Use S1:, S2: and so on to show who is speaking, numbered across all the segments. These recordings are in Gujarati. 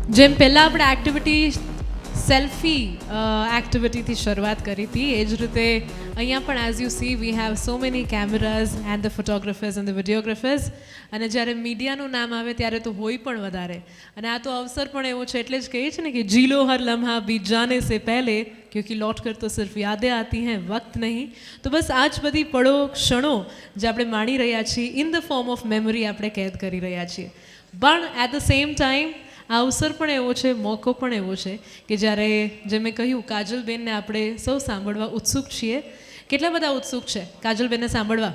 S1: જેમ પહેલાં આપણે એક્ટિવિટી સેલ્ફી એક્ટિવિટીથી શરૂઆત કરી હતી એ જ રીતે અહીંયા પણ as you see we have so many cameras and the photographers and the videographers અને જ્યારે મીડિયાનું નામ આવે ત્યારે તો હોય પણ વધારે અને આ તો અવસર પણ એવો છે એટલે જ કહીએ છીએ ને કે જી લો હર લમ્હા બીત જાને સે પહેલે ક્યોંકि લौट कर तो सिर्फ यादें आती हैं वक्त नहीं तो बस આ જ બધી પળો ક્ષણો જે આપણે માણી રહ્યા છીએ in the form of memory આપણે કેદ કરી રહ્યા છીએ પણ એટ ધ સેમ ટાઈમ આ અવસર પણ એવો છે મોકો પણ એવો છે કે જ્યારે જે મેં કહ્યું કાજલબેનને આપણે સૌ સાંભળવા ઉત્સુક છીએ કેટલા બધા ઉત્સુક છે કાજલબેનને સાંભળવા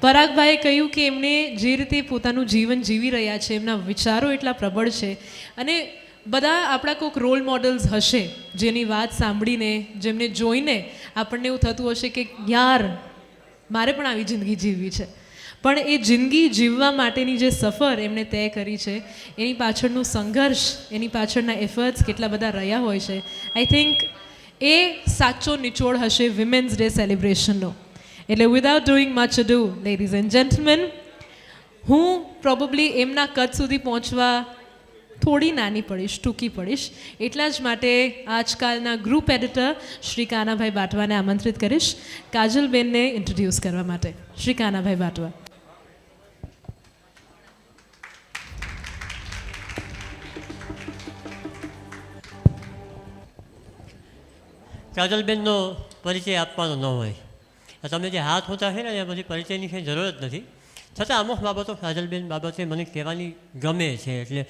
S1: પરાગભાઈએ કહ્યું કે એમને જે રીતે પોતાનું જીવન જીવી રહ્યા છે એમના વિચારો એટલા પ્રબળ છે અને બધા આપણા કોઈક રોલ મોડલ્સ હશે જેની વાત સાંભળીને જેમને જોઈને આપણને એવું થતું હશે કે યાર મારે પણ આવી જિંદગી જીવવી છે પણ એ જિંદગી જીવવા માટેની જે સફર એમણે તય કરી છે એની પાછળનું સંઘર્ષ એની પાછળના એફર્ટ્સ કેટલા બધા રહ્યા હોય છે આઈ થિંક એ સાચો નિચોડ હશે વિમેન્સ ડે સેલિબ્રેશનનો એટલે without doing much do ladies and gentleman હું પ્રોબેબલી એમના કદ સુધી પહોંચવા થોડી નાની પડીશ ટૂંકી પડીશ એટલા જ માટે આજકાલના ગ્રુપ એડિટર શ્રી કાનાભાઈ બાટવાને આમંત્રિત કરીશ કાજલબેનને ઇન્ટ્રોડ્યુસ કરવા માટે શ્રી કાનાભાઈ બાટવા
S2: કાજલબેનનો પરિચય આપવાનો ન હોય તમે જે હાથ હોતા છે ને એ બધી પરિચયની કંઈ જરૂર જ નથી છતાં અમુક બાબતો કાજલબેન બાબતે મને કહેવાની ગમે છે એટલે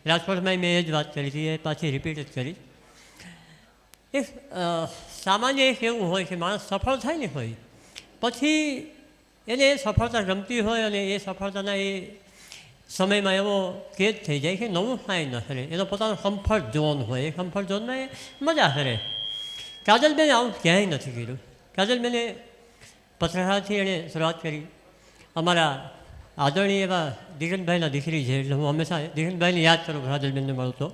S2: રાજકોટમાં મેં એ જ વાત કરી હતી એ પાછી રિપીટ જ કરી એક સામાન્ય એક એવું હોય કે માણસ સફળ થાય ને હોય પછી એને એ સફળતા ગમતી હોય અને એ સફળતાના એ સમયમાં એવો કેદ થઈ જાય કે નવું કાંઈ ન કરે એનો પોતાનો કમ્ફર્ટ ઝોન હોય એ કમ્ફર્ટ ઝોનમાં એ મજા કરે કાજલબેને આવું ક્યાંય નથી કર્યું કાજલબેને પત્રકારથી એણે શરૂઆત કરી અમારા આદરણીય એવા દિગનભાઈના દીકરી છે એટલે હું હંમેશા દિગનભાઈને યાદ કરું કાજલબેનને મળતો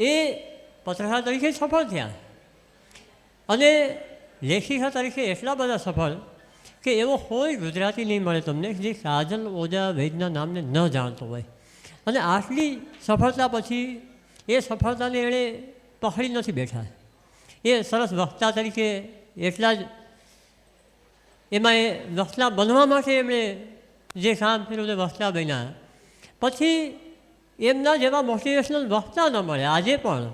S2: એ પત્રકાર તરીકે સફળ થયા અને લેખિકા તરીકે એટલા બધા સફળ કે એવો કોઈ ગુજરાતી નહીં મળે તમને જે કાજલ ઓઝા વૈદના નામને ન જાણતો હોય અને આટલી સફળતા પછી એ સફળતાને એણે પકડી નથી બેઠા એ સરસ વક્તા તરીકે એટલા જ એમાં એ વક્તા બનવા માટે એમણે જે કામ કર્યું એ વક્તા બન્યા પછી એમના જેવા મોટિવેશનલ વક્તા ન મળે આજે પણ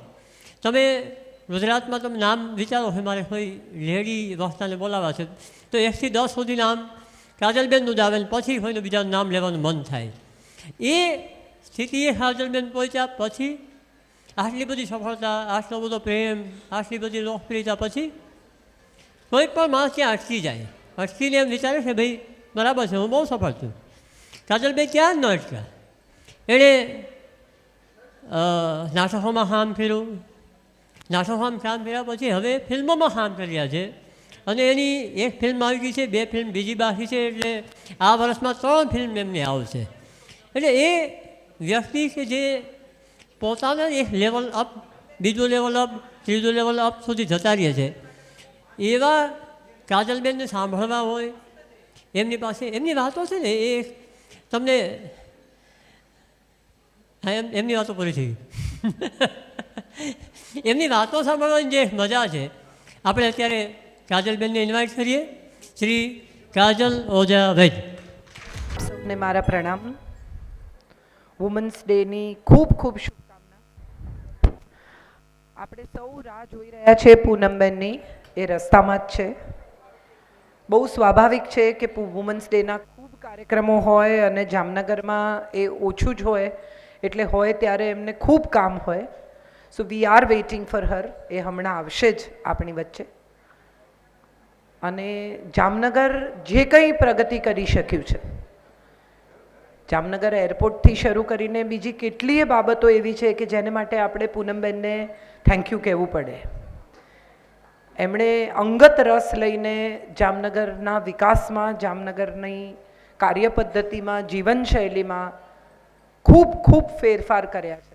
S2: તમે ગુજરાતમાં તમે નામ વિચારો કે મારે કોઈ લેડી વક્તાને બોલાવવા છે તો 1 થી 10 સુધી નામ કાજલબેનનું જ આવે ને પછી કોઈનું બીજાનું નામ લેવાનું મન થાય એ સ્થિતિએ કાજલબેન પહોંચ્યા પછી આટલી બધી સફળતા આટલો બધો પ્રેમ આટલી બધી લોકપ્રિયતા પછી કોઈ પણ માણસ ત્યાં અટકી જાય અટકીને એમ વિચારે કે ભાઈ બરાબર છે હું બહુ સફળ છું કાજલબેન ક્યાં ન અટક્યા એણે નાટકોમાં કામ કર્યું નાટકોમાં કામ કર્યા પછી હવે ફિલ્મોમાં કામ કર્યા છે અને એની એક ફિલ્મ આવી ગઈ છે 2 ફિલ્મ બીજી બાકી છે એટલે આ વર્ષમાં 3 ફિલ્મ એમની આવશે એટલે એ વ્યક્તિ કે જે પોતાના એક લેવલ અપ બીજું લેવલ અપ ત્રીજું લેવલ અપ સુધી જતા રહે છે એવા કાજલબેનને સાંભળવા હોય એમની પાસે એમની વાતો છે ને એ તમને હા એમની વાતો પૂરી થઈ એમની વાતો સાંભળવાની જે મજા છે આપણે અત્યારે કાજલબેનને ઇન્વાઇટ કરીએ શ્રી કાજલ ઓઝા વૈદ
S3: સૌને મારા પ્રણામ વુમન્સ ડેની ખૂબ ખૂબ શુભકામના આપણે સૌ રાહ જોઈ રહ્યા છે પૂનમબેનની એ રસ્તામાં જ છે બહુ સ્વાભાવિક છે કે વુમન્સ ડેના ખૂબ કાર્યક્રમો હોય અને જામનગરમાં એ ઓછું જ હોય એટલે હોય ત્યારે એમને ખૂબ કામ હોય so we are waiting for her એ હમણાં આવશે જ આપણી વચ્ચે અને જામનગર જે કંઈ પ્રગતિ કરી શક્યું છે જામનગર એરપોર્ટથી શરૂ કરીને બીજી કેટલીય બાબતો એવી છે કે જેને માટે આપણે પૂનમબેનને થેન્ક યુ કહેવું પડે એમણે અંગત રસ લઈને જામનગરના વિકાસમાં જામનગરની કાર્યપદ્ધતિમાં જીવનશૈલીમાં ખૂબ ખૂબ ફેરફાર કર્યા છે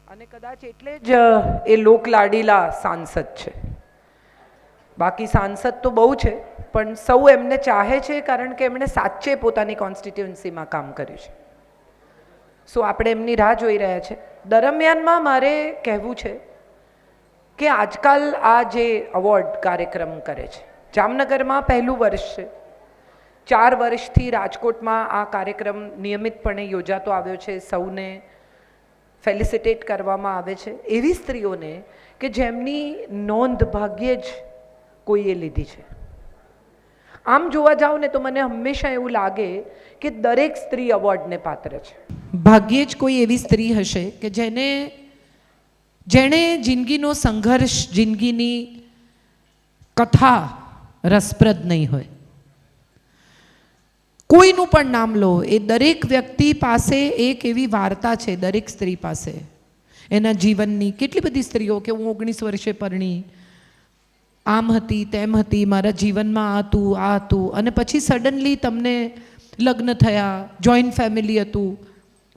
S3: અને કદાચ એટલે જ એ લોકલાડીલા સાંસદ છે બાકી સાંસદ તો બહુ છે પણ સૌ એમને ચાહે છે કારણ કે એમણે સાચે પોતાની કોન્સ્ટિટ્યુઅન્સીમાં કામ કર્યું છે સો આપણે એમની રાહ જોઈ રહ્યા છે. દરમિયાનમાં મારે કહેવું છે કે આજકાલ આ જે અવોર્ડ કાર્યક્રમ કરે છે, જામનગરમાં પહેલું વર્ષ છે. 4 વર્ષથી રાજકોટમાં આ કાર્યક્રમ નિયમિતપણે યોજાતો આવ્યો છે. સૌને ફેલિસિટેટ કરવામાં આવે છે, એવી સ્ત્રીઓને કે જેમની નોંધ ભાગ્યે જ કોઈએ લીધી છે. આમ જોવા જાઓ ને તો મને હંમેશા એવું લાગે કે દરેક સ્ત્રી અવોર્ડને પાત્ર છે. ભાગ્યે જ કોઈ એવી સ્ત્રી હશે કે જેણે જિંદગીનો સંઘર્ષ, જિંદગીની કથા રસપ્રદ નહીં હોય. કોઈનું પણ નામ લો, એ દરેક વ્યક્તિ પાસે એક એવી વાર્તા છે, દરેક સ્ત્રી પાસે એના જીવનની. કેટલી બધી સ્ત્રીઓ કે હું 19 વર્ષે પરણી, આમ હતી તેમ હતી, મારા જીવનમાં આ હતું, અને પછી સડનલી તમને લગ્ન થયા, જોઈન્ટ ફેમિલી હતું,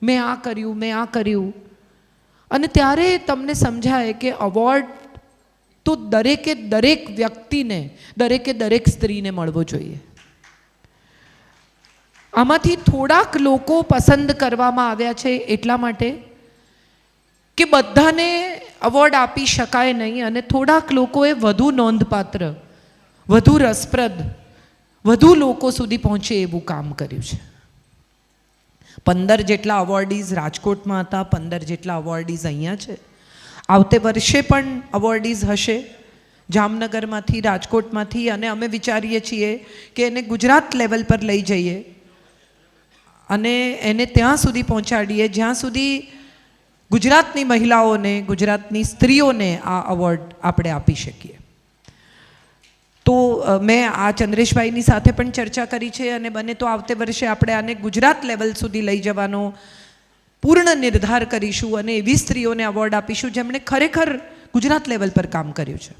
S3: મેં આ કર્યું, અને ત્યારે તમને સમજાય કે અવોર્ડ તો દરેક વ્યક્તિને, દરેક સ્ત્રીને મળવો જોઈએ. આમાંથી થોડાક લોકો પસંદ કરવામાં આવ્યા છે એટલા માટે કે બધાને અવોર્ડ આપી શકાય નહીં, અને થોડાક લોકોએ વધુ નોંધપાત્ર, વધુ રસપ્રદ, વધુ લોકો સુધી પહોંચે એવું કામ કર્યું છે. 15 જેટલા અવોર્ડીઝ રાજકોટમાં હતા, 15 જેટલા અવોર્ડીઝ અહીંયા છે. આવતે વર્ષે પણ અવોર્ડીઝ હશે જામનગરમાંથી, રાજકોટમાંથી, અને અમે વિચારીએ છીએ કે એને ગુજરાત લેવલ પર લઈ જઈએ અને એને ત્યાં સુધી પહોંચાડીએ જ્યાં સુધી ગુજરાતની મહિલાઓને, ગુજરાતની સ્ત્રીઓને આ અવોર્ડ આપણે આપી શકીએ. તો મેં આ ચંદ્રેશભાઈની સાથે પણ ચર્ચા કરી છે, અને બને તો આવતે વર્ષે આપણે આને ગુજરાત લેવલ સુધી લઈ જવાનો પૂર્ણ નિર્ધાર કરીશું, અને એવી સ્ત્રીઓને અવોર્ડ આપીશું જેમણે ખરેખર ગુજરાત લેવલ પર કામ કર્યું છે.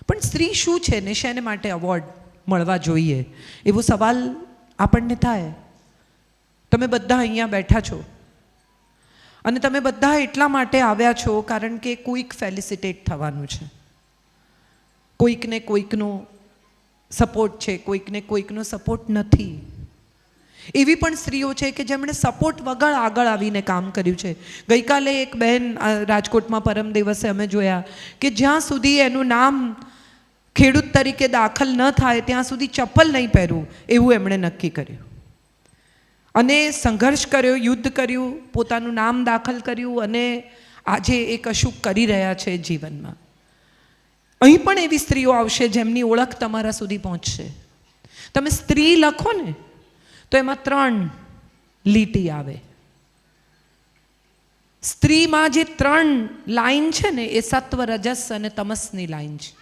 S3: પણ સ્ત્રી શું છે ને શેને માટે અવોર્ડ મળવા જોઈએ એવો સવાલ આપણને થાય. તમે બધા અહીંયા બેઠા છો, અને તમે બધા એટલા માટે આવ્યા છો કારણ કે કોઈક ફેલિસિટેટ થવાનું છે, કોઈકને કોઈકનો સપોર્ટ છે, કોઈકને કોઈકનો સપોર્ટ નથી. એવી પણ સ્ત્રીઓ છે કે જેમણે સપોર્ટ વગર આગળ આવીને કામ કર્યું છે. ગઈકાલે એક બહેન રાજકોટમાં પરમ દિવસે અમે જોયા કે જ્યાં સુધી એનું નામ ખેડૂત તરીકે દાખલ ન થાય ત્યાં સુધી ચપ્પલ નહીં પહેરવું એવું એમણે નક્કી કર્યું, અને સંઘર્ષ કર્યો, યુદ્ધ કર્યું, પોતાનું નામ દાખલ કર્યું, અને આજે એ કશું કરી રહ્યા છે જીવનમાં. અહીં પણ એવી સ્ત્રીઓ આવશે જેમની ઓળખ તમારા સુધી પહોંચશે. તમે સ્ત્રી લખો ને તો એમાં 3 લીટી આવે. સ્ત્રીમાં જે 3 લાઈન છે ને એ સત્વ, રજસ અને તમસની લાઈન છે.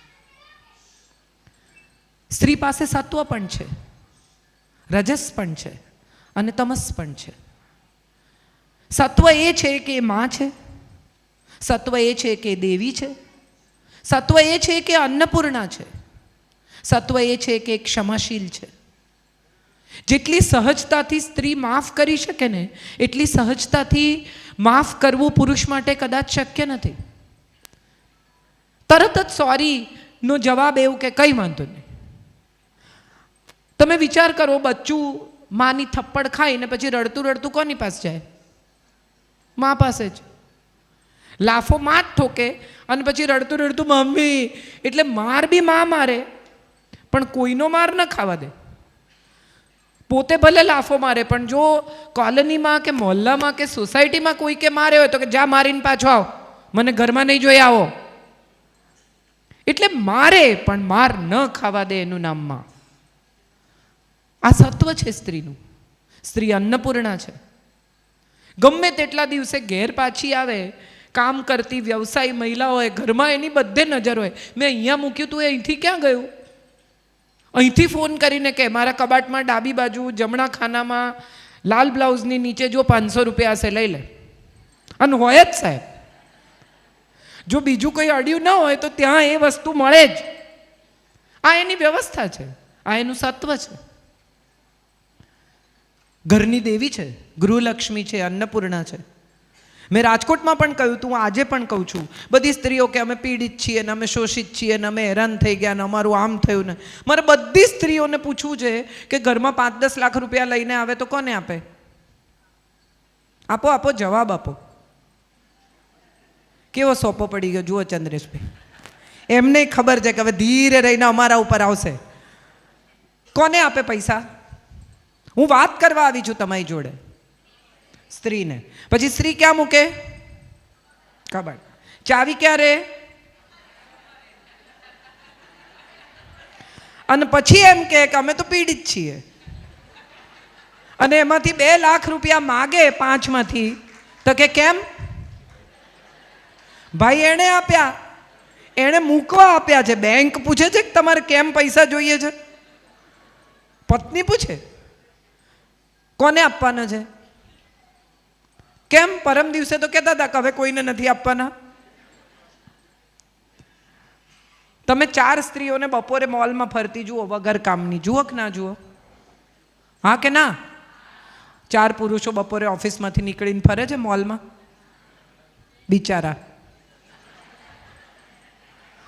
S3: સ્ત્રી પાસે સત્વ પણ છે, રજસ પણ છે, અને તમસ પણ છે. સત્વ એ છે કે એ માં છે, સત્વ એ છે કે દેવી છે, સત્વ એ છે કે અન્નપૂર્ણા છે, સત્વ એ છે કે ક્ષમાશીલ છે. જેટલી સહજતાથી સ્ત્રી માફ કરી શકે ને એટલી સહજતાથી માફ કરવું પુરુષ માટે કદાચ શક્ય નથી. તરત જ સોરીનો જવાબ એવું કે કંઈ વાંધો નહીં. તમે વિચાર કરો, બચ્ચું માની થપ્પડ ખાઈને પછી રડતું કોની પાસે જાય? મા પાસે જ. લાફો માં જ ઠોકે અને પછી રડતું મમ્મી, એટલે માર બી માં મારે પણ કોઈનો માર ન ખાવા દે. પોતે ભલે લાફો મારે પણ જો કોલોનીમાં કે મોહલ્લામાં કે સોસાયટીમાં કોઈ કે મારે હોય તો કે જા મારીને પાછો આવ, મને ઘરમાં નહીં જોઈ આવો. એટલે મારે પણ માર ન ખાવા દે, એનું નામ માં. આ સત્વ છે સ્ત્રીનું. સ્ત્રી અન્નપૂર્ણા છે. ગમે તેટલા દિવસે ઘેર પાછી આવે, કામ કરતી વ્યવસાયી મહિલા હોય, ઘરમાં એની બધે નજર હોય. મેં અહીંયા મૂક્યું તું, એ અહીંથી ક્યાં ગયું? અહીંથી ફોન કરીને કે મારા કબાટમાં ડાબી બાજુ જમણા ખાનામાં લાલ બ્લાઉઝની નીચે જો 500 રૂપિયા હશે લઈ લે. અને હોય જ સાહેબ. જો બીજું કોઈ અડ્યું ન હોય તો ત્યાં એ વસ્તુ મળે જ. આ એની વ્યવસ્થા છે, આ એનું સત્વ છે. ઘરની દેવી છે, ગૃહલક્ષ્મી છે, અન્નપૂર્ણા છે. મેં રાજકોટમાં પણ કહ્યું હતું, આજે પણ કહું છું. બધી સ્ત્રીઓ કે અમે પીડિત છીએ ને અમે શોષિત છીએ ને અમે હેરાન થઈ ગયા ને અમારું આમ થયું ને. મારે બધી સ્ત્રીઓને પૂછવું છે કે ઘરમાં 5-10 લાખ રૂપિયા લઈને આવે તો કોને આપે? આપો આપો, જવાબ આપો. કેવો સોપો પડી ગયો જુઓ ચંદ્રેશભાઈ. એમને ખબર છે કે હવે ધીરે રહીને અમારા ઉપર આવશે. કોને આપે પૈસા? હું વાત કરવા આવી છું તમારી જોડે, સ્ત્રીને. પછી સ્ત્રી ક્યાં મૂકે? કબાટ. ચાવી ક્યાં રે? અને પછી એમ કે અમે તો પીડિત છીએ, અને એમાંથી 2 લાખ રૂપિયા માગે 5 માંથી, તો કે કેમ ભાઈ? એણે આપ્યા, એણે મૂકવા આપ્યા છે. બેંક પૂછે છે કે તમારે કેમ પૈસા જોઈએ છે? પત્ની પૂછે કોને આપવાના છે? કેમ? પરમ દિવસે તો કહેતા હતા કે હવે કોઈને નથી આપવાના. તમે 4 સ્ત્રીઓને બપોરે મોલમાં ફરતી જુઓ, વગર કામની, જુઓ કે ના જુઓ? હા કે ના? 4 પુરુષો બપોરે ઓફિસમાંથી નીકળીને ફરે છે મોલમાં, બિચારા.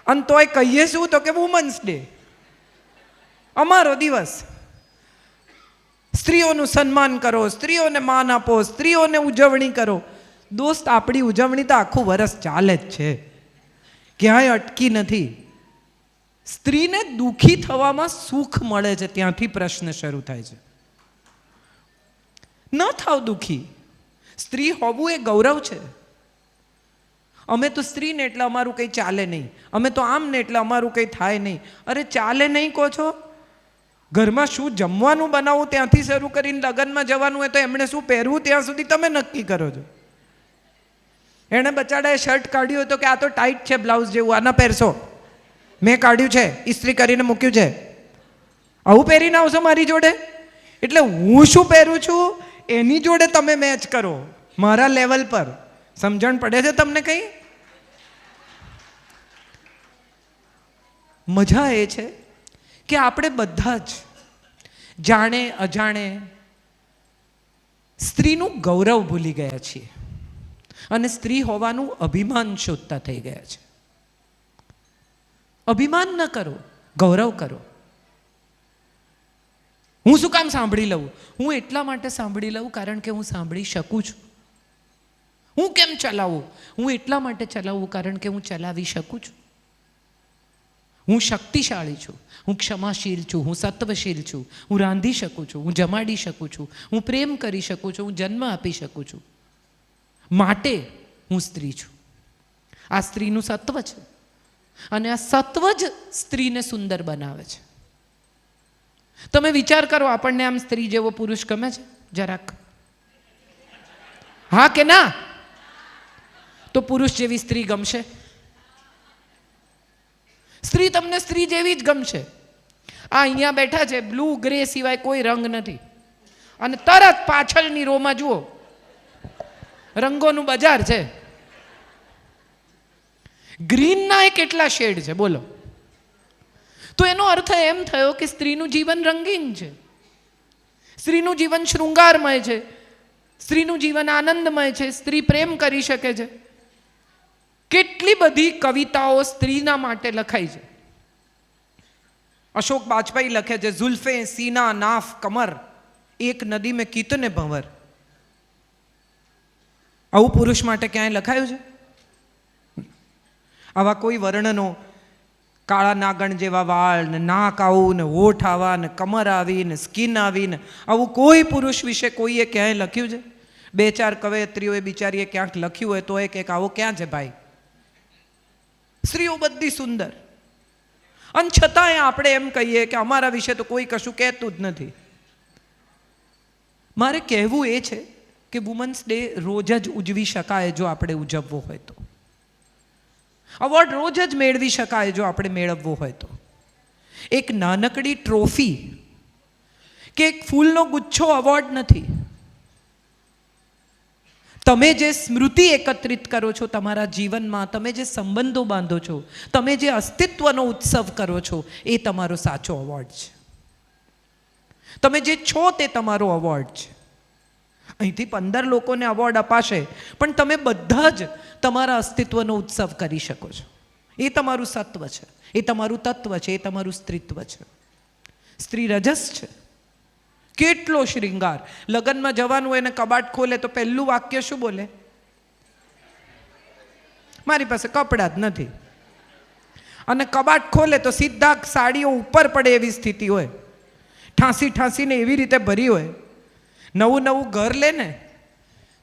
S3: અને તોય કહીએ શું? તો કે વુમન્સ ડે, અમારો દિવસ. સ્ત્રીઓનું સન્માન કરો, સ્ત્રીઓને માન આપો, સ્ત્રીઓને ઉજવણી કરો. દોસ્ત, આપણી ઉજવણી તો આખું વરસ ચાલે જ છે, ક્યાંય અટકી નથી. સ્ત્રીને દુઃખી થવામાં સુખ મળે છે, ત્યાંથી પ્રશ્ન શરૂ થાય છે. ન થાવ દુઃખી. સ્ત્રી હોવું એ ગૌરવ છે. અમે તો સ્ત્રીને એટલે અમારું કંઈ ચાલે નહીં, અમે તો આમ ને એટલે અમારું કંઈ થાય નહીં. અરે ચાલે નહીં કહો છો? ઘરમાં શું જમવાનું બનાવવું ત્યાંથી શરૂ કરીને લગ્નમાં જવાનું હોય તો એમણે શું પહેરવું ત્યાં સુધી તમે નક્કી કરો છો. એણે બચાડાએ શર્ટ કાઢ્યું હોય તો કે આ તો ટાઈટ છે બ્લાઉઝ જેવું, આના પહેરશો. મેં કાઢ્યું છે, ઇસ્ત્રી કરીને મૂક્યું છે, આવું પહેરીને આવશો મારી જોડે? એટલે હું શું પહેરું છું એની જોડે તમે મેચ કરો, મારા લેવલ પર. સમજણ પડે છે તમને કંઈ? મજા એ છે કે આપણે બધા જ જાણે અજાણે સ્ત્રીનું ગૌરવ ભૂલી ગયા છીએ અને સ્ત્રી હોવાનું અભિમાન શોધતા થઈ ગયા છે. અભિમાન ન કરો, ગૌરવ કરો. હું શું કામ સાંભળી લઉં? હું એટલા માટે સાંભળી લઉં કારણ કે હું સાંભળી શકું છું. હું કેમ ચલાવું? હું એટલા માટે ચલાવું કારણ કે હું ચલાવી શકું છું. હું શક્તિશાળી છું, હું ક્ષમાશીલ છું, હું સત્વશીલ છું, હું રાંધી શકું છું, હું જમાડી શકું છું, હું પ્રેમ કરી શકું છું, હું જન્મ આપી શકું છું. માટે હું સ્ત્રી છું. આ સ્ત્રીનું સત્વ છે અને આ સત્વ જ સ્ત્રીને સુંદર બનાવે છે. તમે વિચાર કરો, આપણને આમ સ્ત્રી જેવો પુરુષ ગમે છે જરાક? હા કે ના? તો પુરુષ જેવી સ્ત્રી ગમશે? સ્ત્રી તમને સ્ત્રી જેવી જ ગમશે. આ અહીંયા બેઠા છે, બ્લુ ગ્રે સિવાય કોઈ રંગ નથી, અને તરત પાછળની રોમાં જુઓ રંગોનું બજાર છે. ગ્રીનના એ કેટલા શેડ છે બોલો? તો એનો અર્થ એમ થયો કે સ્ત્રીનું જીવન રંગીન છે, સ્ત્રીનું જીવન શૃંગારમય છે, સ્ત્રીનું જીવન આનંદમય છે, સ્ત્રી પ્રેમ કરી શકે છે. કેટલી બધી કવિતાઓ સ્ત્રીના માટે લખાઈ છે. અશોક બાજપાઈ લખે છે, ઝુલ્ફે સીના નાફ કમર એક નદી મેં કીતને ભંવર. આવું પુરુષ માટે ક્યાંય લખાયું છે? આવા કોઈ વર્ણનો, કાળા નાગણ જેવા વાળ ને નાક આવું ને હોઠ આવા ને કમર આવી ને સ્કિન આવી ને, આવું કોઈ પુરુષ વિશે કોઈએ ક્યાંય લખ્યું છે? 2-4 કવયત્રીઓએ બિચારીએ ક્યાંક લખ્યું હોય તો એક આવો ક્યાં છે ભાઈ? સ્ત્રીઓ બધી સુંદર, અને છતાંય આપણે એમ કહીએ કે અમારા વિશે તો કોઈ કશું કહેતું જ નથી. મારે કહેવું એ છે કે વુમન્સ ડે રોજ જ ઉજવી શકાય જો આપણે ઉજવવો હોય તો. અવોર્ડ રોજ જ મેળવી શકાય જો આપણે મેળવવો હોય તો. એક નાનકડી ટ્રોફી કે એક ફૂલનો ગુચ્છો અવોર્ડ નથી. તમે જે સ્મૃતિ એકત્રિત કરો છો તમારા જીવનમાં, તમે જે સંબંધો બાંધો છો, તમે જે અસ્તિત્વનો ઉત્સવ કરો છો, એ તમારો સાચો અવોર્ડ છે. તમે જે છો તે તમારો અવોર્ડ છે. અહીંથી 15 લોકોને અવોર્ડ અપાશે, પણ તમે બધા જ તમારા અસ્તિત્વનો ઉત્સવ કરી શકો છો. એ તમારું સત્વ છે, એ તમારું તત્વ છે, એ તમારું સ્ત્રીત્વ છે. સ્ત્રી રજસ છે, કેટલો શૃંગાર. લગ્નમાં જવાનું હોય ને કબાટ ખોલે તો પહેલું વાક્ય શું બોલે? મારી પાસે કપડાં જ નથી. અને કબાટ ખોલે તો સીધા સાડીઓ ઉપર પડે એવી સ્થિતિ હોય, ઠાંસીને એવી રીતે ભરી હોય. નવું નવું ઘર લે ને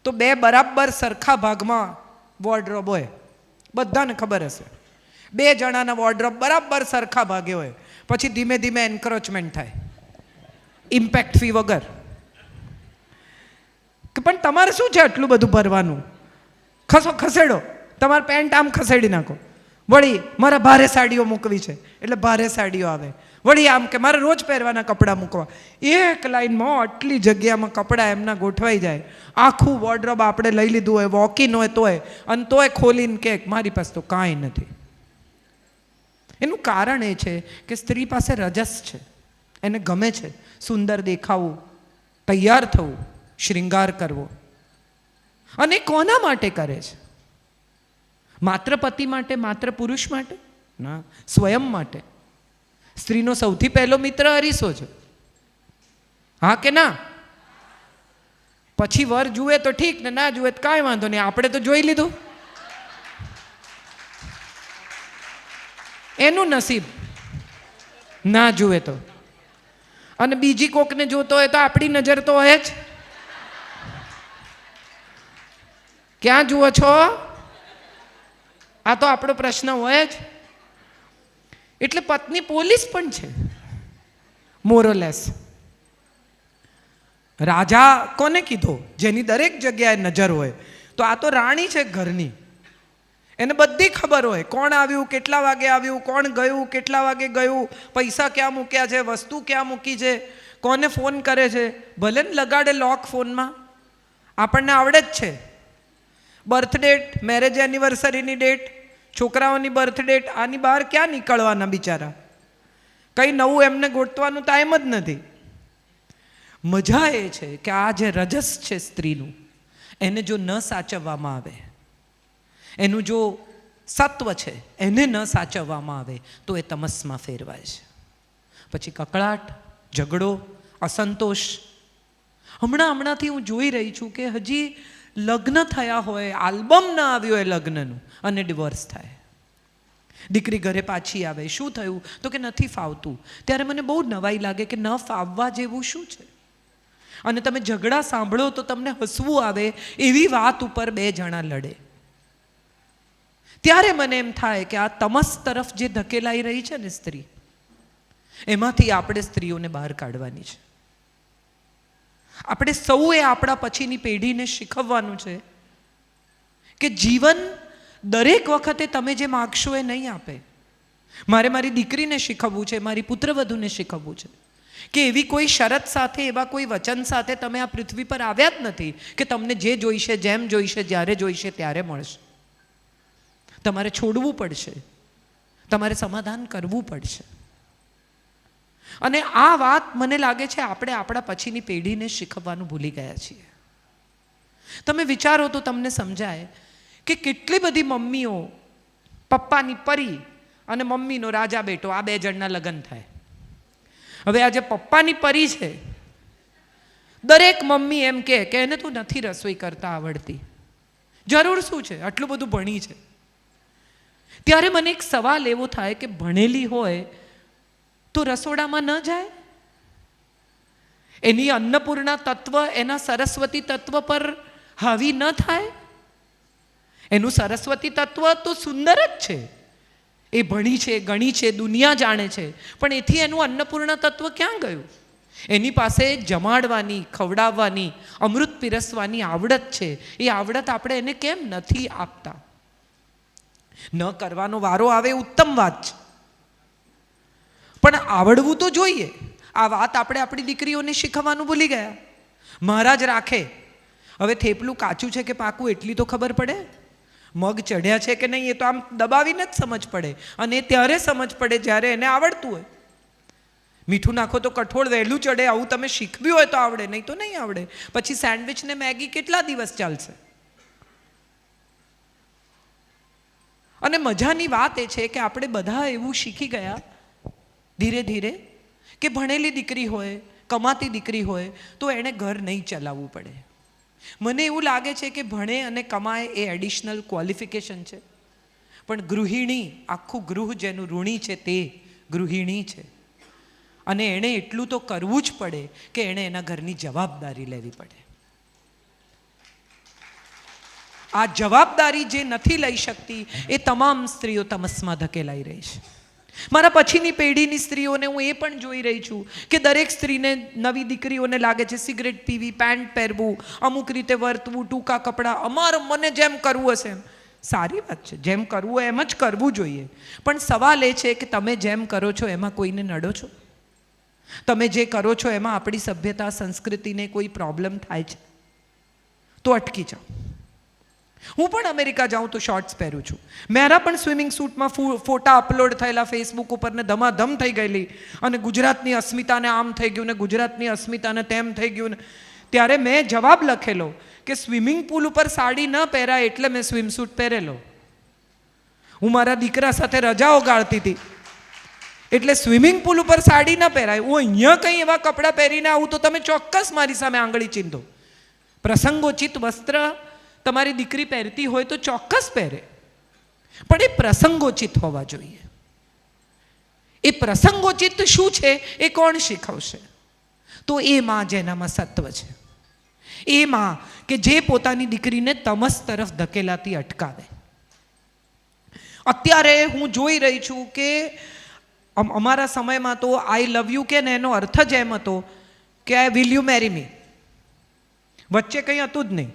S3: તો 2 બરાબર સરખા ભાગમાં વોર્ડરોબ હોય, બધાને ખબર હશે. 2 જણાના વોર્ડરોબ બરાબર સરખા ભાગે હોય. પછી ધીમે ધીમે એન્ક્રોચમેન્ટ થાય, ઇમ્પેક્ટ ફી વગર. કે પણ તમારે શું છે આટલું બધું ભરવાનું? ખસેડો, તમારે પેન્ટ આમ ખસેડી નાખો. વળી મારા ભારે સાડીઓ મૂકવી છે એટલે ભારે સાડીઓ આવે. વળી આમ કે મારે રોજ પહેરવાના કપડાં મૂકવા. એક લાઈનમાં આટલી જગ્યામાં કપડાં એમના ગોઠવાઈ જાય. આખું વોર્ડરોબ આપણે લઈ લીધું હોય, વોકિન હોય તોય, અને તોય ખોલીને કે મારી પાસે તો કાંઈ નથી. એનું કારણ એ છે કે સ્ત્રી પાસે રજસ છે, એને ગમે છે સુંદર દેખાવું, તૈયાર થવું, શૃંગાર કરવો. અને કોના માટે કરે છે? માત્ર પતિ માટે, માત્ર પુરુષ માટે? ના, સ્વયં માટે. સ્ત્રીનો સૌથી પહેલો મિત્ર અરીસો છે, હા કે ના? પછી વર જુએ તો ઠીક, ને ના જુએ તો કાંઈ વાંધો નહીં, આપણે તો જોઈ લીધું, એનું નસીબ. ના જુએ તો, અને બીજી કોકને જોતો હોય તો આપણી નજર તો હોય જ. ક્યાં જુઓ છો? આ તો આપણો પ્રશ્ન હોય જ. એટલે પત્ની પોલીસ પણ છે, મોરલેસ. રાજા કોને કીધો? જેની દરેક જગ્યાએ નજર હોય. તો આ તો રાણી છે ઘરની, એને બધી ખબર હોય. કોણ આવ્યું, કેટલા વાગે આવ્યું, કોણ ગયું, કેટલા વાગે ગયું, પૈસા ક્યાં મૂક્યા છે, વસ્તુ ક્યાં મૂકી છે, કોને ફોન કરે છે. ભલે ને લગાડે લોક ફોનમાં, આપણને આવડે જ છે. બર્થ ડેટ, મેરેજ એનિવર્સરીની ડેટ, છોકરાઓની બર્થ ડેટ, આની બહાર ક્યાં નીકળવાના બિચારા? કંઈ નવું એમને ગોતવાનું ટાઈમ જ નથી. મજા એ છે કે આ જે રજસ છે સ્ત્રીનું, એને જો ન સાચવવામાં આવે, એનું જો સત્વ છે એને ન સાચવવામાં આવે તો એ તમસમાં ફેરવાય છે. પછી કકળાટ, ઝઘડો, અસંતોષ. હમણાંથી હું જોઈ રહી છું કે હજી લગ્ન થયા હોય, આલ્બમ ના આવ્યું હોય લગ્નનું, અને ડિવોર્સ થાય. દીકરી ઘરે પાછી આવે, શું થયું? તો કે નથી ફાવતું. ત્યારે મને બહુ નવાઈ લાગે કે ન ફાવવા જેવું શું છે? અને તમે ઝઘડા સાંભળો તો તમને હસવું આવે એવી વાત ઉપર 2 જણા લડે. ત્યારે મને એમ થાય કે આ તમસ તરફ જે ધકેલાઈ રહી છે ને સ્ત્રી, એમાંથી આપણે સ્ત્રીઓને બહાર કાઢવાની છે. આપણે સૌએ આપણા પછીની પેઢીને શીખવવાનું છે કે જીવન દરેક વખતે તમે જે માગશો એ નહીં આપે. મારે મારી દીકરીને શીખવવું છે, મારી પુત્રવધૂને શીખવવું છે કે એવી કોઈ શરત સાથે, એવા કોઈ વચન સાથે તમે આ પૃથ્વી પર આવ્યા જ નથી કે તમને જે જોઈશે, જેમ જોઈશે, જ્યારે જોઈશે ત્યારે મળશે. તમારે છોડવું પડશે, તમારે સમાધાન કરવું પડશે. અને આ વાત મને લાગે છે આપણે આપણા પછીની પેઢીને શીખવવાનું ભૂલી ગયા છીએ. તમે વિચારો તો તમને સમજાય કે કેટલી બધી મમ્મીઓ, પપ્પાની પરી અને મમ્મીનો રાજા બેટો, આ 2 જણના લગ્ન થાય. હવે આજે પપ્પાની પરી છે, દરેક મમ્મી એમ કે એને તું નથી રસોઈ કરતા આવડતી, જરૂર શું છે, આટલું બધું ભણી છે. ત્યારે મને એક સવાલ એવો થાય કે ભણેલી હોય તો રસોડામાં ન જાય? એની અન્નપૂર્ણા તત્વ એના સરસ્વતી તત્વ પર હાવી ન થાય? એનું સરસ્વતી તત્વ તો સુંદર જ છે, એ ભણી છે, ગણી છે, દુનિયા જાણે છે, પણ એથી એનું અન્નપૂર્ણા તત્વ ક્યાં ગયું? એની પાસે જમાડવાની, ખવડાવવાની, અમૃત પીરસવાની આવડત છે. એ આવડત આપણે એને કેમ નથી આપતા? ન કરવાનો વારો આવે ઉત્તમ વાત છે, પણ આવડવું તો જોઈએ. આ વાત આપણે આપણી દીકરીઓને શીખવવાનું ભૂલી ગયા. મહારાજ રાખે, હવે થેપલું કાચું છે કે પાકું એટલી તો ખબર પડે. મગ ચઢ્યા છે કે નહીં એ તો આમ દબાવીને જ સમજ પડે, અને ત્યારે સમજ પડે જ્યારે એને આવડતું હોય. મીઠું નાખો તો કઠોળ વહેલું ચડે, આવું તમે શીખવ્યું હોય તો આવડે, નહીં તો નહીં આવડે. પછી સેન્ડવિચ ને મેગી કેટલા દિવસ ચાલશે? અને મજાની વાત એ છે કે આપણે બધા એવું શીખી ગયા ધીરે ધીરે કે ભણેલી દીકરી હોય, કમાતી દીકરી હોય તો એણે ઘર નહીં ચલાવવું પડે. મને એવું લાગે છે કે ભણે અને કમાય એ એડિશનલ ક્વોલિફિકેશન છે, પણ ગૃહિણી, આખું ગૃહ જેનું ઋણી છે તે ગૃહિણી છે, અને એણે એટલું તો કરવું જ પડે કે એણે એના ઘરની જવાબદારી લેવી પડે. આ જવાબદારી જે નથી લઈ શકતી એ તમામ સ્ત્રીઓ તમસમાં ધકેલાઈ રહી છે. મારા પછીની પેઢીની સ્ત્રીઓને હું એ પણ જોઈ રહી છું કે દરેક સ્ત્રીને, નવી દીકરીઓને લાગે છે સિગરેટ પીવી, પેન્ટ પહેરવું, અમુક રીતે વર્તવું, ટૂંકા કપડાં, મને જેમ કરવું હશે એમ. સારી વાત છે, જેમ કરવું હોય એમ જ કરવું જોઈએ, પણ સવાલ એ છે કે તમે જેમ કરો છો એમાં કોઈને નડો છો? તમે જે કરો છો એમાં આપણી સભ્યતા, સંસ્કૃતિને કોઈ પ્રોબ્લેમ થાય છે તો અટકી જાઓ. હું પણ અમેરિકા જાઉં તો શોર્ટ્સ પહેરું છું. મારા પણ સ્વિમિંગ સૂટમાં ફોટા અપલોડ થયેલા ફેસબુક ઉપર ને ધમાધમ થઈ ગયેલી, અને ગુજરાતની અસ્મિતાને આમ થઈ ગયું ને ગુજરાતની અસ્મિતાને તેમ થઈ ગયું ને, ત્યારે મેં જવાબ લખેલો કે સ્વિમિંગ પુલ ઉપર સાડી ન પહેરાય એટલે મેં સ્વિમ સૂટ પહેરેલો. હું મારા દીકરા સાથે રજાઓ ગાળતી હતી એટલે સ્વિમિંગ પુલ ઉપર સાડી ન પહેરાય. હું અહીંયા કંઈ એવા કપડાં પહેરીને આવું તો તમે ચોક્કસ મારી સામે આંગળી ચીંધો. પ્રસંગોચિત વસ્ત્ર તમારી દીકરી પહેરતી હોય તો ચોક્કસ પહેરે, પણ એ પ્રસંગોચિત હોવા જોઈએ. એ પ્રસંગોચિત શું છે એ કોણ શીખવશે? તો એ માં જેનામાં સત્વ છે, એ માં કે જે પોતાની દીકરીને તમસ તરફ ધકેલાતી અટકાવે. અત્યારે હું જોઈ રહી છું કે અમારા સમયમાં તો આઈ લવ યુ કે ને એનો અર્થ જ એમ હતો કે આઈ વિલ યુ મેરી મી, વચ્ચે કંઈ હતું જ નહીં.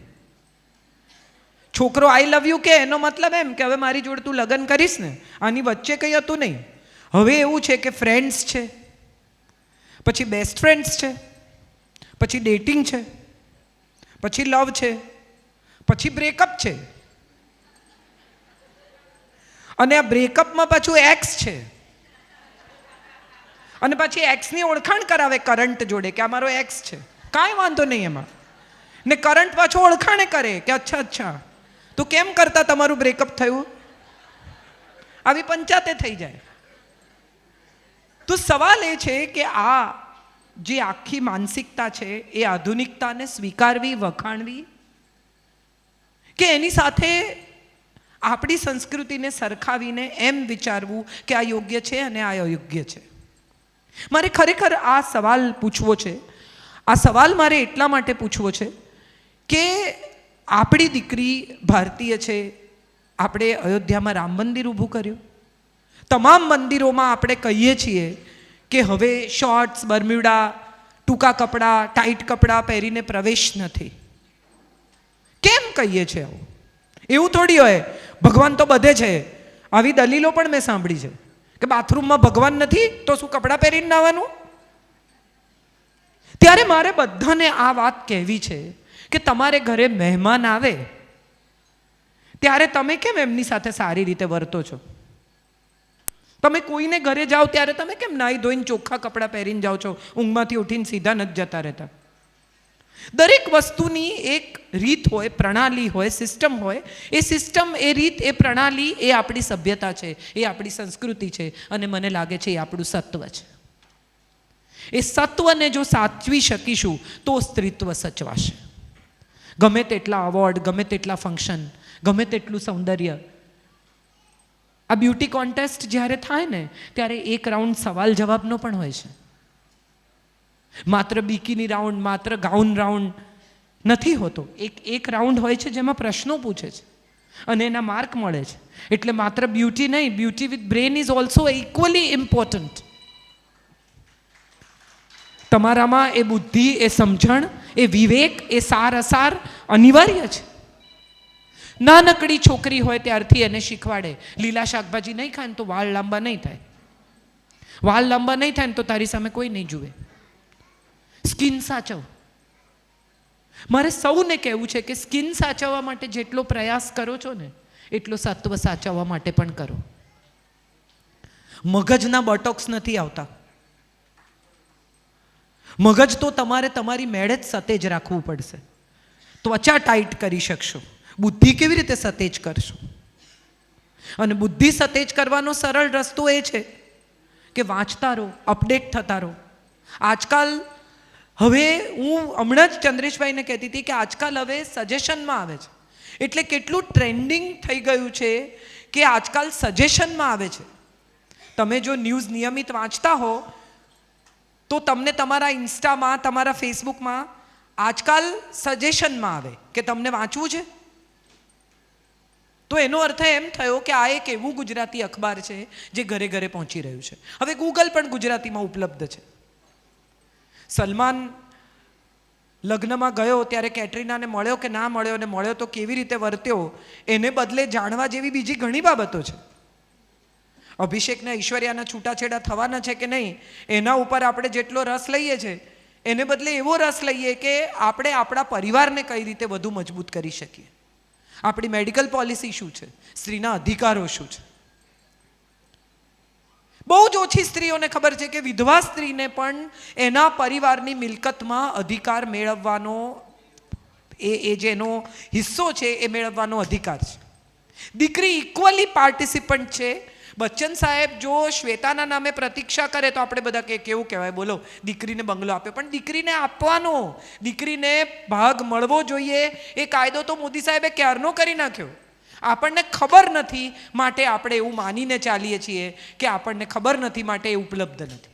S3: છોકરો આઈ લવ યુ કે એનો મતલબ એમ કે હવે મારી જોડે તું લગ્ન કરીશ ને, આની વચ્ચે કંઈ હતું નહીં. હવે એવું છે કે ફ્રેન્ડ્સ છે, પછી બેસ્ટ ફ્રેન્ડ્સ છે, પછી ડેટિંગ છે, પછી લવ છે, પછી બ્રેકઅપ છે, અને આ બ્રેકઅપમાં પાછું એક્સ છે, અને પછી એક્સની ઓળખાણ કરાવે કરંટ જોડે કે આ મારો એક્સ છે. કાંઈ વાંધો નહીં એમાં, ને કરંટ પાછો ઓળખાણે કરે કે અચ્છા તો કેમ કરતા તમારું બ્રેકઅપ થયું, આવી પંચાતે થઈ જાય. તો સવાલ એ છે કે આ જે આખી માનસિકતા છે એ આધુનિકતાને સ્વીકારવી, વખાણવી, કે એની સાથે આપણી સંસ્કૃતિને સરખાવીને એમ વિચારવું કે આ યોગ્ય છે અને આ અયોગ્ય છે. મારે ખરેખર આ સવાલ પૂછવો છે. આ સવાલ મારે એટલા માટે પૂછવો છે કે આપણી દીકરી ભારતીય છે, આપણે અયોધ્યામાં રામ મંદિર ઊભું કર્યું, તમામ મંદિરોમાં આપણે કહીએ છીએ કે હવે શોર્ટ્સ, બર્મ્યુડા, ટૂંકા કપડાં, ટાઈટ કપડાં પહેરીને પ્રવેશ નથી. કેમ કહીએ છીએ આવું? એવું થોડી હોય, ભગવાન તો બધે છે. આવી દલીલો પણ મેં સાંભળી છે કે બાથરૂમમાં ભગવાન નથી તો શું કપડાં પહેરીને નાવાનું? ત્યારે મારે બધાને આ વાત કહેવી છે કે તમારે ઘરે મહેમાન આવે ત્યારે તમે કેમ એમની સાથે સારી રીતે વર્તો છો? તમે કોઈને ઘરે જાઓ ત્યારે તમે કેમ નાહી ધોઈને ચોખ્ખા કપડાં પહેરીને જાઓ છો, ઊંઘમાંથી ઉઠીને સીધા નથી જતા રહેતા? દરેક વસ્તુની એક રીત હોય, પ્રણાલી હોય, સિસ્ટમ હોય. એ સિસ્ટમ, એ રીત, એ પ્રણાલી એ આપણી સભ્યતા છે, એ આપણી સંસ્કૃતિ છે, અને મને લાગે છે એ આપણું સત્વ છે. એ સત્વને જો સાચવી શકીશું તો સ્ત્રીત્વ સચવાશે. ગમે તેટલા અવોર્ડ, ગમે તેટલા ફંક્શન, ગમે તેટલું સૌંદર્ય. આ બ્યુટી કોન્ટેસ્ટ જ્યારે થાય ને ત્યારે એક રાઉન્ડ સવાલ જવાબનો પણ હોય છે. માત્ર બિકીની રાઉન્ડ, માત્ર ગાઉન રાઉન્ડ નથી હોતો. એક રાઉન્ડ હોય છે જેમાં પ્રશ્નો પૂછે છે અને એના માર્ક મળે છે. એટલે માત્ર બ્યુટી નહીં, beauty with brain is also equally important. તમારામાં એ બુદ્ધિ, એ સમજણ, એ વિવેક, એ સાર અસાર અનિવાર્ય છે. નાનકડી છોકરી હોય ત્યારથી એને શીખવાડે લીલા શાકભાજી નહીં ખાય ને તો વાળ લાંબા નહીં થાય, વાળ લાંબા નહીં થાય ને તો તારી સામે કોઈ નહીં જુએ. સ્કિન સાચવ. મારે સૌને કહેવું છે કે સ્કિન સાચવવા માટે જેટલો પ્રયાસ કરો છો ને એટલો સત્વ સાચવવા માટે પણ કરો. મગજના બોટોક્સ નથી આવતા. મગજ તો તમારે તમારી મેળે જ સતેજ રાખવું પડશે. ત્વચા ટાઈટ કરી શકશો, બુદ્ધિ કેવી રીતે સતેજ કરશો? અને બુદ્ધિ સતેજ કરવાનો સરળ રસ્તો એ છે કે વાંચતા રહો, અપડેટ થતા રહો. આજકાલ હવે હું હમણાં જ ચંદ્રેશભાઈને કહેતી હતી કે આજકાલ હવે સજેશનમાં આવે છે, એટલે કેટલું ટ્રેન્ડિંગ થઈ ગયું છે કે આજકાલ સજેશનમાં આવે છે. તમે જો ન્યૂઝ નિયમિત વાંચતા હો તો તમને તમારા ઇન્સ્ટામાં, તમારા ફેસબુકમાં આજકાલ સજેશનમાં આવે કે તમને વાંચવું છે. તો એનો અર્થ એમ થયો કે આ એક એવું ગુજરાતી અખબાર છે જે ઘરે ઘરે પહોંચી રહ્યું છે. હવે ગૂગલ પણ ગુજરાતીમાં ઉપલબ્ધ છે. સલમાન લગ્નમાં ગયો ત્યારે કેટરીનાને મળ્યો કે ના મળ્યો, અને મળ્યો તો કેવી રીતે વર્ત્યો, એને બદલે જાણવા જેવી બીજી ઘણી બાબતો છે. અભિષેકને ઐશ્વર્યાના છૂટાછેડા થવાના છે કે નહીં એના ઉપર આપણે જેટલો રસ લઈએ છીએ એને બદલે એવો રસ લઈએ કે આપણે આપણા પરિવારને કઈ રીતે વધુ મજબૂત કરી શકીએ. આપણી મેડિકલ પોલિસી શું છે, સ્ત્રીના અધિકારો શું છે. બહુ જ ઓછી સ્ત્રીઓને ખબર છે કે વિધવા સ્ત્રીને પણ એના પરિવારની મિલકતમાં અધિકાર મેળવવાનો, એ જેનો હિસ્સો છે એ મેળવવાનો અધિકાર છે. દીકરી ઇક્વલી પાર્ટિસિપન્ટ છે. બચ્ચન સાહેબ જો શ્વેતાના નામે પ્રતીક્ષા કરે તો આપણે બધા કેવું કહેવાય, બોલો, દીકરીને બંગલો આપ્યો, પણ દીકરીને આપવાનો, દીકરીને ભાગ મળવો જોઈએ એ કાયદો તો મોદી સાહેબે ક્યારનો કરી નાખ્યો. આપણને ખબર નથી માટે આપણે એવું માનીને ચાલીએ છીએ કે આપણને ખબર નથી માટે એ ઉપલબ્ધ નથી.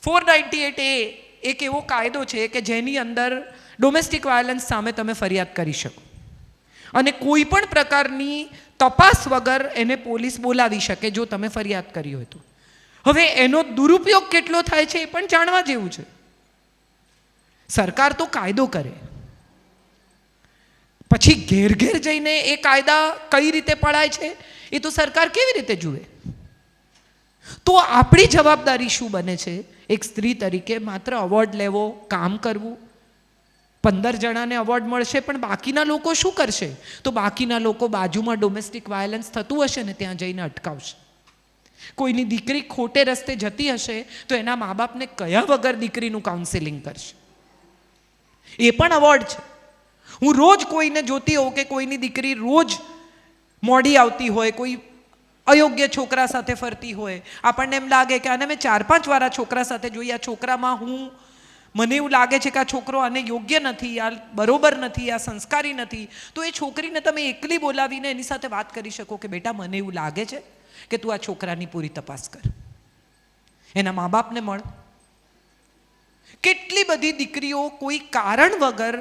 S3: 498A એક એવો કાયદો છે કે જેની અંદર ડોમેસ્ટિક વાયલન્સ સામે તમે ફરિયાદ કરી શકો અને કોઈ પણ પ્રકારની તપાસ વગર એને પોલીસ બોલાવી શકે જો તમે ફરિયાદ કરી હોય તો. હવે એનો દુરુપયોગ કેટલો થાય છે એ પણ જાણવા જેવું છે. સરકાર તો કાયદો કરે, પછી ઘેર ઘેર જઈને એ કાયદા કઈ રીતે પડાય છે એ તો સરકાર કેવી રીતે જુએ. તો આપણી જવાબદારી શું બને છે એક સ્ત્રી તરીકે? માત્ર અવોર્ડ લેવો, કામ કરવું. 15 જણાને અવોર્ડ મળશે પણ બાકીના લોકો શું કરશે? તો બાકીના લોકો બાજુમાં ડોમેસ્ટિક વાયલન્સ થતું હશે ને ત્યાં જઈને અટકાવશે. કોઈની દીકરી ખોટે રસ્તે જતી હશે તો એના મા બાપને કયા વગર દીકરીનું કાઉન્સેલિંગ કરશે. એ પણ અવોર્ડ છે. હું રોજ કોઈને જોતી હોઉં કે કોઈની દીકરી રોજ મોડી આવતી હોય, કોઈ અયોગ્ય છોકરા સાથે ફરતી હોય, આપણને એમ લાગે કે આને મેં 4-5 વાર આ છોકરા સાથે જોઈ, આ છોકરામાં મને એવું લાગે છે કે આ છોકરો આને યોગ્ય નથી, આ બરોબર નથી, આ સંસ્કારી નથી. તો એ છોકરીને તમે એકલી બોલાવીને એની સાથે વાત કરી શકો કે બેટા મને એવું લાગે છે કે તું આ છોકરાની પૂરી તપાસ કર, એના મા બાપને મળ. કેટલી બધી દીકરીઓ કોઈ કારણ વગર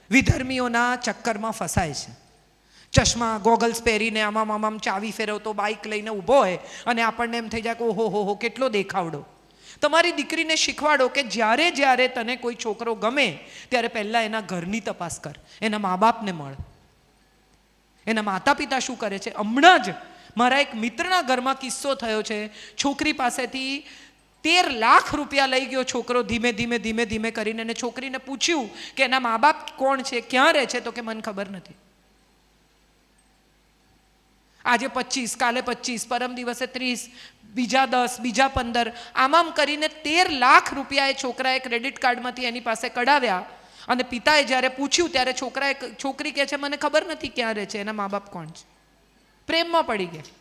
S3: વિધર્મીઓના ચક્કરમાં ફસાય છે. ચશ્મા, ગોગલ્સ પહેરીને આમામ ચાવી ફેરવતો બાઇક લઈને ઊભો હોય અને આપણને એમ થઈ જાય કે ઓહો હો કેટલો દેખાવડો. તમારી દીકરીને શીખવાડો કે જ્યારે જ્યારે તને કોઈ છોકરો ગમે ત્યારે પહેલાં એના ઘરની તપાસ કર, એના મા બાપને મળ, એના માતા પિતા શું કરે છે. હમણાં જ મારા એક મિત્રના ઘરમાં કિસ્સો થયો છે. છોકરી પાસેથી 13 લાખ રૂપિયા લઈ ગયો છોકરો, ધીમે ધીમે કરીને. અને છોકરીને પૂછ્યું કે એના મા બાપ કોણ છે, ક્યાં રહે છે, તો કે મને ખબર નથી. આજે 25, કાલે 25, પરમ દિવસે 30, બીજા 10, બીજા 15, આમ કરીને 13 લાખ રૂપિયા એ છોકરાએ ક્રેડિટ કાર્ડમાંથી એની પાસે કઢાવ્યા. અને પિતાએ જ્યારે પૂછ્યું ત્યારે છોકરી કહે છે મને ખબર નથી ક્યાં રહે છે, એના મા બાપ કોણ છે. પ્રેમમાં પડી ગયા.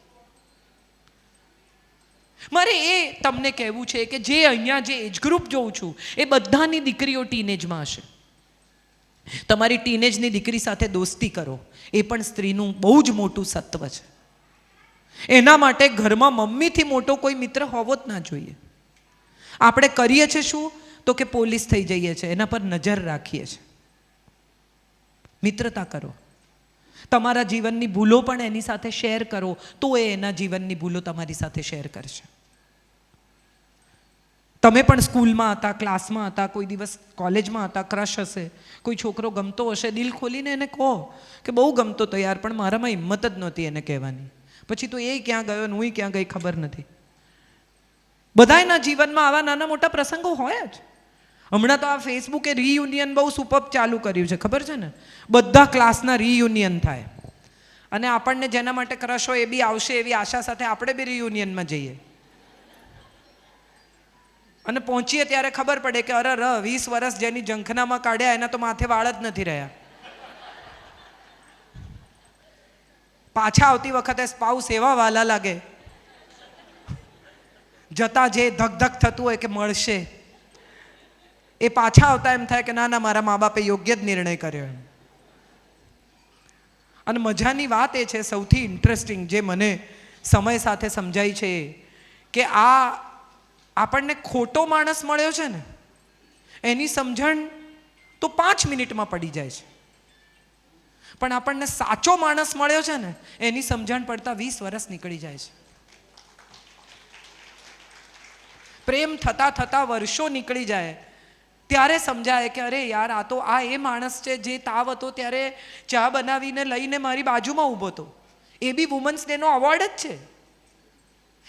S3: મારે એ તમને કહેવું છે કે જે અહીંયા જે એજ ગ્રુપ જોઉં છું એ બધાની દીકરીઓ ટીનેજમાં હશે. તમારી ટીનેજની દીકરી સાથે દોસ્તી કરો, એ પણ સ્ત્રીનું બહુ જ મોટું સત્વ છે. એના માટે ઘરમાં મમ્મીથી મોટો કોઈ મિત્ર હોવો જ ના જોઈએ. આપણે કરીએ છીએ શું તો કે પોલીસ થઈ જઈએ છીએ, એના પર નજર રાખીએ છીએ. મિત્રતા કરો, તમારા જીવનની ભૂલો પણ એની સાથે શેર કરો તો એ એના જીવનની ભૂલો તમારી સાથે શેર કરશે. તમે પણ સ્કૂલમાં હતા, ક્લાસમાં હતા, કોઈ દિવસ કોલેજમાં હતા, ક્રશ હશે, કોઈ છોકરો ગમતો હશે, દિલ ખોલીને એને કહો કે બહુ ગમતો તો યાર, પણ મારામાં હિંમત જ નહોતી એને કહેવાની. પછી તો એ ક્યાં ગયો ને હું ક્યાં ગઈ ખબર નથી. બધાના જીવનમાં આવા નાના મોટા પ્રસંગો હોય જ. હમણાં તો આ ફેસબુકે રીયુનિયન બહુ સુપર ચાલુ કર્યું છે, ખબર છે ને? બધા ક્લાસના રીયુનિયન થાય અને આપણને જેના માટે ક્રશ હોય એ બી આવશે એવી આશા સાથે આપણે બી રીયુનિયનમાં જઈએ અને પહોંચીએ ત્યારે ખબર પડે કે અરે 20 વર્ષ જેની ઝંખનામાં કાઢ્યા એના તો માથે વાળ જ નથી રહ્યા. પાછા આવતી વખતે સ્પાઉસ એવા વાલા લાગે, જતા જે ધક ધક થતું હોય કે મળશે એ પાછા આવતા એમ થાય કે ના ના, મારા મા બાપે યોગ્ય જ નિર્ણય કર્યો એમ. અને મજાની વાત એ છે, સૌથી ઇન્ટરેસ્ટિંગ જે મને સમય સાથે સમજાય છે કે આ આપણને ખોટો માણસ મળ્યો છે ને, એની સમજણ તો 5 મિનિટમાં પડી જાય છે, પણ આપણને સાચો માણસ મળ્યો છે ને, એની સમજણ પડતા 20 વર્ષ નીકળી જાય છે. પ્રેમ થતા થતા વર્ષો નીકળી જાય ત્યારે સમજાય કે અરે યાર, આ તો આ એ માણસ છે જે તાવ હતો ત્યારે ચા બનાવીને લઈને મારી બાજુમાં ઊભો હતો. એ બી વુમન્સ ડેનો અવોર્ડ જ છે.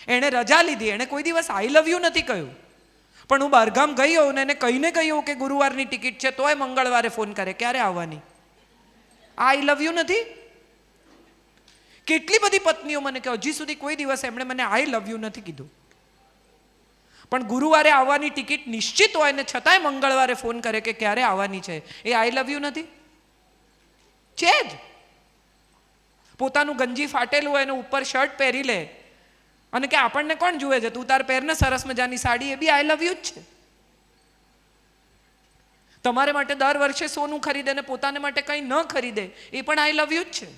S3: એણે રજા લીધી, એણે કોઈ દિવસ આઈ લવ યુ નથી કહ્યું, પણ હું બહારગામ ગઈ હોઉં ને એને કહીને કહ્યું કે ગુરુવારની ટિકિટ છે, તોય મંગળવારે ફોન કરે ક્યારે આવવાની. આઈ લવ યુ નથી. કેટલી બધી પત્નીઓ મને કહે હજી સુધી કોઈ દિવસ એમણે મને આઈ લવ યુ નથી કીધું, પણ ગુરુવારે આવવાની ટિકિટ નિશ્ચિત હોય ને છતાંય મંગળવારે ફોન કરે કે ક્યારે આવવાની છે. એ આઈ લવ યુ નથી છે જ. પોતાનું ગંજી ફાટેલું હોય ને ઉપર શર્ટ પહેરી લે અને કે આપણને કોણ જુએ છે, તું તાર પહેરને સરસ મજાની સાડી, એ બી આઈ લવ યુ જ છે. તમારે માટે દર વર્ષે સોનું ખરીદે ને પોતાને માટે કંઈ ન ખરીદે, એ પણ આઈ લવ યુ જ છે.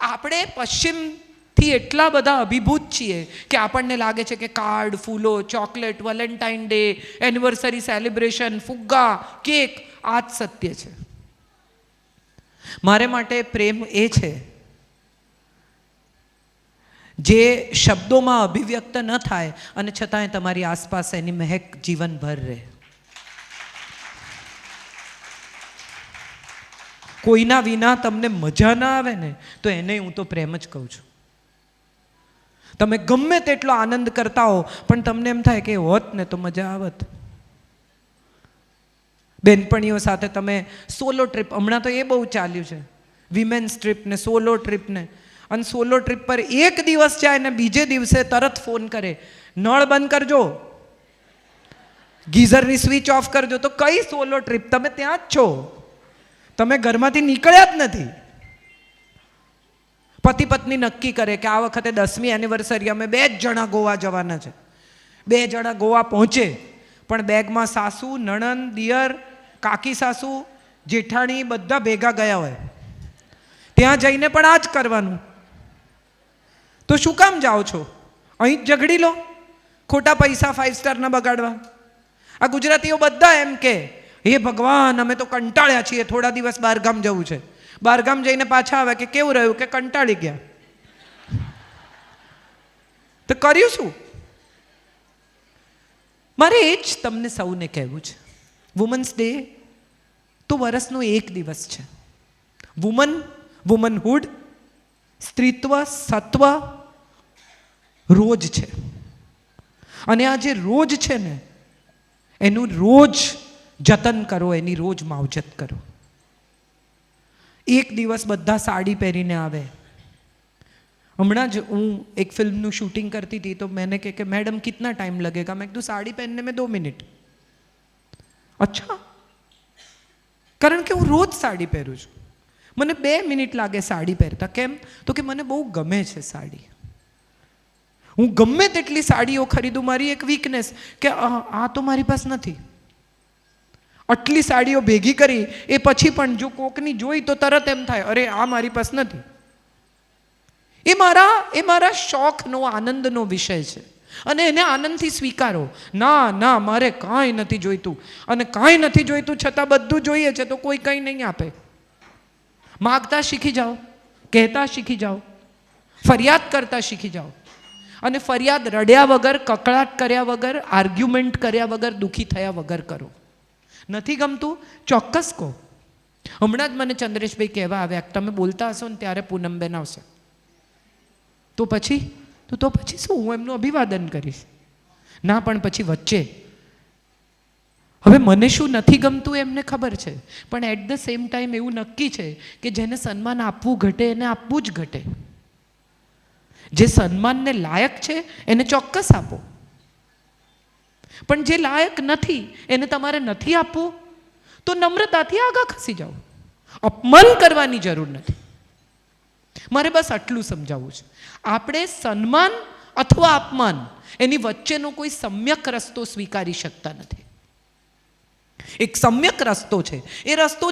S3: આપણે પશ્ચિમથી એટલા બધા અભિભૂત છીએ કે આપણને લાગે છે કે કાર્ડ, ફૂલો, chocolate, Valentine day, anniversary celebration, ફુગ્ગા, કેક, આ જ સત્ય છે. મારે માટે પ્રેમ એ છે જે શબ્દોમાં અભિવ્યક્ત ન થાય અને છતાંય તમારી આસપાસ એની મહેક જીવનભર રહે. કોઈના વિના તમને મજા ના આવે ને તો એને હું તો પ્રેમ જ કહું છું. તમે ગમે તેટલો આનંદ કરતા હો પણ તમને એમ થાય કે હોત ને તો મજા આવત. બેનપણીઓ સાથે તમે સોલો ટ્રીપ, હમણાં તો એ બહુ ચાલ્યું છે, વિમેન્સ ટ્રીપ ને સોલો ટ્રીપ ને, અને સોલો ટ્રીપ પર એક દિવસ જાય ને બીજે દિવસે તરત ફોન કરે, નળ બંધ કરજો, ગીઝરની સ્વિચ ઓફ કરજો. તો કઈ સોલો ટ્રીપ? તમે ત્યાં જ છો, તમે ઘરમાંથી નીકળ્યા જ નથી. પતિ પત્ની નક્કી કરે કે આ વખતે 10મી એનિવર્સરી અમે 2 જ જણા ગોવા જવાના છે. 2 જણા ગોવા પહોંચે પણ બેગમાં સાસુ, નણંદ, દિયર, કાકી સાસુ, જેઠાણી બધા ભેગા ગયા હોય. ત્યાં જઈને પણ આ જ કરવાનું. તો શું કામ જાઓ છો? અહીં જ ઝઘડી લો, ખોટા પૈસા 5 સ્ટારના બગાડવા. આ ગુજરાતીઓ બધા એમ કે હે ભગવાન, અમે તો કંટાળ્યા છીએ, થોડા દિવસ બહારગામ જવું છે. બહારગામ જઈને પાછા આવે કે કેવું રહ્યું? કે કંટાળી ગયા. તો કર્યું શું? મારે એ જ તમને સૌને કહેવું છે, વુમન્સ ડે તો વર્ષનો એક દિવસ છે. વુમનહુડ, સ્ત્રીત્વ, સત્વ રોજ છે. અને આ જે રોજ છે ને એનું રોજ જતન કરો, એની રોજ માવજત કરો. એક દિવસ બધા સાડી પહેરીને આવે. હમણાં જ હું એક ફિલ્મનું શૂટિંગ કરતી હતી તો मैंने કે मैडम कितना टाइम लगेगा? मैं कहा साड़ी पहनने में 2 मिनट. અચ્છા, કારણ કે હું રોજ સાડી પહેરું છું, મને 2 મિનિટ લાગે સાડી પહેરતા. કેમ? તો કે મને બહુ ગમે છે સાડી. હું ગમે તેટલી સાડીઓ ખરીદું, મારી એક વીકનેસ કે આ તો મારી પાસે નથી. આટલી સાડીઓ ભેગી કરી એ પછી પણ જો કોકની જોઈ તો તરત એમ થાય અરે આ મારી પાસે નથી. એ મારા શોખનો, આનંદનો વિષય છે અને એને આનંદથી સ્વીકારો. ના ના, મારે કાંઈ નથી જોઈતું, અને કાંઈ નથી જોઈતું છતાં બધું જોઈએ છે તો કોઈ કંઈ નહીં આપે. માગતા શીખી જાઓ, કહેતા શીખી જાઓ, ફરિયાદ કરતા શીખી જાઓ. અને ફરિયાદ રડ્યા વગર, કકળાટ કર્યા વગર, આર્ગ્યુમેન્ટ કર્યા વગર, દુઃખી થયા વગર કરો. નથી ગમતું ચોક્કસ કહો. હમણાં જ મને ચંદ્રેશભાઈ કહેવા આવ્યા, તમે બોલતા હશો ને ત્યારે પૂનમબેન આવશે તો પછી શું? હું એમનું અભિવાદન કરીશ. ના પણ પછી વચ્ચે હવે મને શું નથી ગમતું એમને ખબર છે, પણ એટ ધ સેમ ટાઈમ એવું નક્કી છે કે જેને સન્માન આપવું ઘટે એને આપવું જ ઘટે. જે સન્માનને લાયક છે એને ચોક્કસ આપો, પણ જે લાયક નથી એને તમારે નથી આપવું તો નમ્રતાથી આગળ ખસી જાઓ. અપમાન કરવાની જરૂર નથી. મારે બસ આટલું સમજાવવું છે. આપણે સન્માન અથવા અપમાન એની વચ્ચેનો કોઈ સમ્યક રસ્તો સ્વીકારી શકતા નથી. એક સમ્યક રસ્તો છે. એ રસ્તો